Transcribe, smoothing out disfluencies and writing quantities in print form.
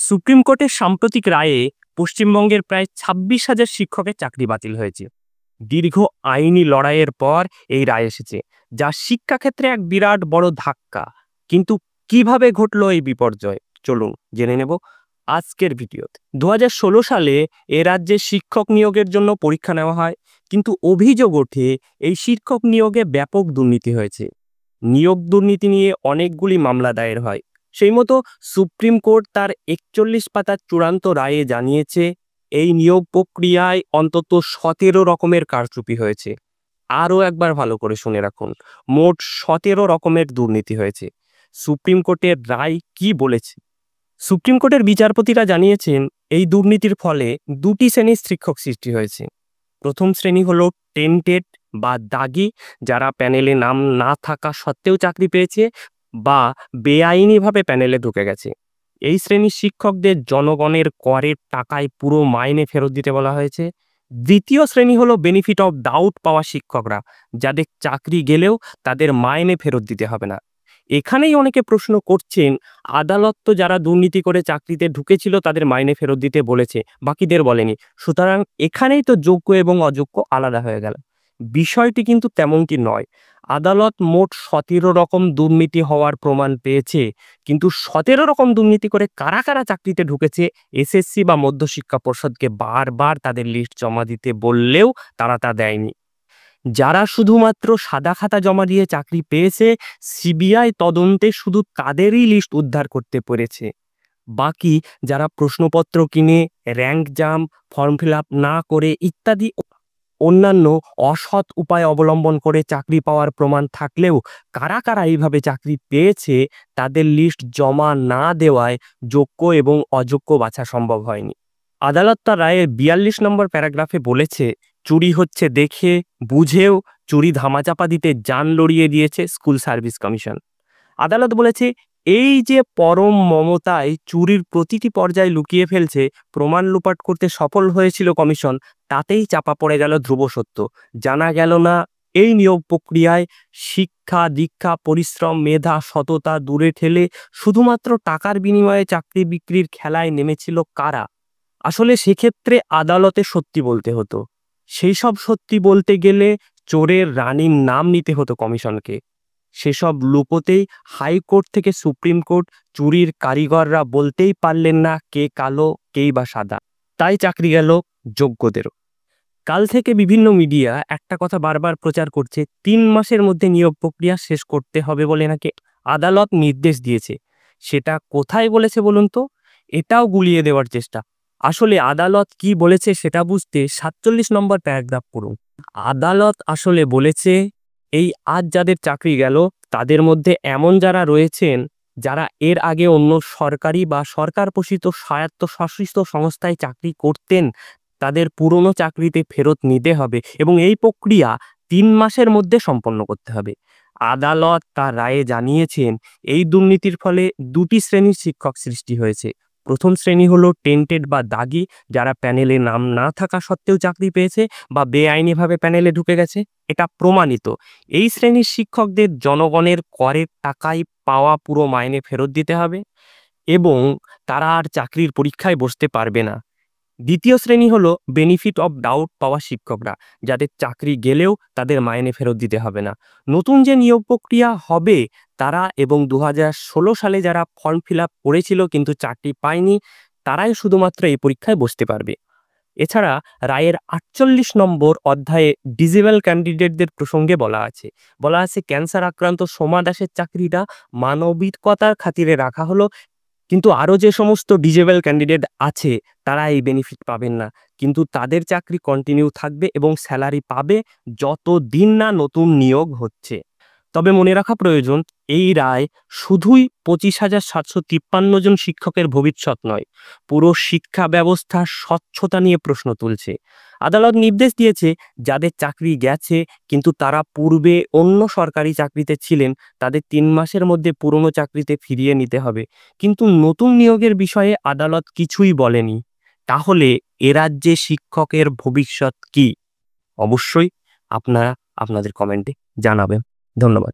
Supreme কোর্টের সাম্প্রতিক রায়ে পশ্চিমবঙ্গের প্রায় ২৬,০০০ শিক্ষকের চাকরি বাতিল হয়েছে। দীর্ঘ আইনি লড়াইয়ের পর এই রায় এসেছে, যা শিক্ষাক্ষেত্রে এক বিরাট বড় ধাক্কা। কিন্তু কিভাবে ঘটলো এই বিপর্যয়, চলুন জেনে নেব আজকের ভিডিওতে। ২০১৬ সালে এ রাজ্যে শিক্ষক নিয়োগের জন্য পরীক্ষা নেওয়া হয়, কিন্তু অভিযোগ ওঠে এই শিক্ষক নিয়োগে ব্যাপক দুর্নীতি হয়েছে। নিয়োগ দুর্নীতি নিয়ে অনেকগুলি মামলা দায়ের হয়। সেই মতো সুপ্রিম কোর্ট তার ৪১ পাতার চূড়ান্ত রায়ে জানিয়েছে এই নিয়োগ প্রক্রিয়ায় অন্তত ১৭ রকমের কারচুপি হয়েছে। আরও একবার ভালো করে শুনে রাখুন, মোট ১৭ রকমের দুর্নীতি হয়েছে। সুপ্রিম কোর্টের রায় কি বলেছে? সুপ্রিম কোর্টের বিচারপতিরা জানিয়েছেন এই দুর্নীতির ফলে দুটি শ্রেণীর শিক্ষক সৃষ্টি হয়েছে। প্রথম শ্রেণী হলো টেন্টেড বা দাগি, যারা প্যানেলে নাম না থাকা সত্ত্বেও চাকরি পেয়েছে বা বেআইনিভাবে প্যানেলে ঢুকে গেছে। এই শ্রেণীর শিক্ষকদের জনগণের করের টাকায় পুরো মাইনে ফেরত দিতে বলা হয়েছে। দ্বিতীয় শ্রেণী হলো বেনিফিট অফ ডাউট পাওয়া শিক্ষকরা, যাদের চাকরি গেলেও তাদের মাইনে ফেরত দিতে হবে না। এখানেই অনেকে প্রশ্ন করছেন, আদালত তো যারা দুর্নীতি করে চাকরিতে ঢুকেছিল তাদের মাইনে ফেরত দিতে বলেছে, বাকিদের বলেনি, সুতরাং এখানেই তো যোগ্য এবং অযোগ্য আলাদা হয়ে গেল। বিষয়টি কিন্তু তেমনটি নয়। আদালত মোট ১৭ রকম দুর্নীতি হওয়ার প্রমাণ পেয়েছে, কিন্তু ১৭ রকম দুর্নীতি করে কারা কারা চাকরিতে ঢুকেছে এসএসসি বা মধ্যশিক্ষা পর্ষদকে বারবার তাদের লিস্ট জমা দিতে বললেও তারা তা দেয়নি। যারা শুধুমাত্র সাদা খাতা জমা দিয়ে চাকরি পেয়েছে, সিবিআই তদন্তে শুধু তাদেরই লিস্ট উদ্ধার করতে পেরেছে। বাকি যারা প্রশ্নপত্র কিনে, র্যাঙ্ক জাম, ফর্ম ফিল আপ না করে ইত্যাদি অন্যান্য অসৎ উপায় অবলম্বন করে চাকরি পাওয়ার প্রমাণ থাকলেও কারা কারা এইভাবে চাকরি পেয়েছে তাদের লিস্ট জমা না দেওয়ায় যোগ্য এবং অযোগ্য বাছা সম্ভব হয়নি। আদালত তার রায়ের ৪২ নম্বর প্যারাগ্রাফে বলেছে, চুরি হচ্ছে দেখে বুঝেও চুরি ধামাচাপা দিতে জান লড়িয়ে দিয়েছে স্কুল সার্ভিস কমিশন। আদালত বলেছে, এই যে পরম মমতায় চুরির প্রতিটি পর্যায়ে লুকিয়ে ফেলছে, প্রমাণ লোপাট করতে সফল হয়েছিল কমিশন, তাতেই চাপা পড়ে গেল ধ্রুব সত্য। জানা গেল না এই নিয়োগ প্রক্রিয়ায় শিক্ষা দীক্ষা পরিশ্রম মেধা সততা দূরে ঠেলে শুধুমাত্র টাকার বিনিময়ে চাকরি বিক্রির খেলায় নেমেছিল কারা। আসলে সেক্ষেত্রে আদালতে সত্যি বলতে হতো। সেই সব সত্যি বলতে গেলে চোরের রানীর নাম নিতে হতো কমিশনকে। সেসব লুকোতেই হাইকোর্ট থেকে সুপ্রিম কোর্ট চুরির কারিগররা বলতেই পারলেন না কে কালো কেই বা সাদা, তাই চাকরি গেল যোগ্যদেরও। কাল থেকে বিভিন্ন মিডিয়া একটা কথা বারবার প্রচার করছে, ৩ মাসের মধ্যে নিয়োগ প্রক্রিয়া শেষ করতে হবে বলে নাকি আদালত নির্দেশ দিয়েছে। সেটা কোথায় বলেছে বলুন তো? এটাও গুলিয়ে দেওয়ার চেষ্টা। আসলে আদালত কি বলেছে সেটা বুঝতে ৪৭ নম্বর প্যারাগ্রাফ পড়ুন। আদালত আসলে বলেছে, এই আজ যাদের চাকরি গেল তাদের মধ্যে এমন যারা রয়েছেন যারা এর আগে অন্য সরকারি বা সরকার পোষিত স্বায়ত্তশাসিত সংস্থায় চাকরি করতেন, তাদের পুরনো চাকরিতে ফেরত নিতে হবে এবং এই প্রক্রিয়া ৩ মাসের মধ্যে সম্পন্ন করতে হবে। আদালত তার রায়ে জানিয়েছেন এই দুর্নীতির ফলে দুটি শ্রেণীর শিক্ষক সৃষ্টি হয়েছে। প্রথম শ্রেণী হলো টেন্টেড বা দাগি, যারা প্যানেলে নাম না থাকা সত্ত্বেও চাকরি পেয়েছে বা বেআইনিভাবে প্যানেলে ঢুকে গেছে, এটা প্রমাণিত। এই শ্রেণীর শিক্ষকদের জনগণের করের টাকায় পাওয়া পুরো মাইনে ফেরত দিতে হবে এবং তারা আর চাকরির পরীক্ষায় বসতে পারবে না। দ্বিতীয় শ্রেণী হলো বেনিফিট অফ ডাউট পাওয়া শিক্ষকরা, যাদের চাকরি গেলেও তাদের মাইনে ফেরত দিতে হবে না। নতুন যে নিয়োগ প্রক্রিয়া হবে তারা এবং ২০১৬ সালে যারা ফর্ম ফিল আপ করেছিল কিন্তু চাকরি পায়নি, তারাই শুধুমাত্র এই পরীক্ষায় বসতে পারবে। এছাড়া রায়ের ৪৮ নম্বর অধ্যায়ে ডিজেবল ক্যান্ডিডেটদের প্রসঙ্গে বলা আছে ক্যান্সার আক্রান্ত সোমা দাসের চাকরিটা মানবিকতার খাতিরে রাখা হলো, কিন্তু আরও যে সমস্ত ডিজেবল ক্যান্ডিডেট আছে তারা এই বেনিফিট পাবেন না, কিন্তু তাদের চাকরি কন্টিনিউ থাকবে এবং স্যালারি পাবে যত দিন না নতুন নিয়োগ হচ্ছে। তবে মনে রাখা প্রয়োজন, এই রায় শুধুই ২৫,৭৫৩ জন শিক্ষকের ভবিষ্যৎ নয়, পুরো শিক্ষা ব্যবস্থার স্বচ্ছতা নিয়ে প্রশ্ন তুলছে। আদালত নির্দেশ দিয়েছে যাদের চাকরি গেছে কিন্তু তারা পূর্বে অন্য সরকারি চাকরিতে ছিলেন, তাদের ৩ মাসের মধ্যে পুরনো চাকরিতে ফিরিয়ে নিতে হবে। কিন্তু নতুন নিয়োগের বিষয়ে আদালত কিছুই বলেনি। তাহলে এ রাজ্যে শিক্ষকের ভবিষ্যৎ কি? অবশ্যই আপনারা আপনাদের কমেন্টে জানাবেন। ধন্যবাদ।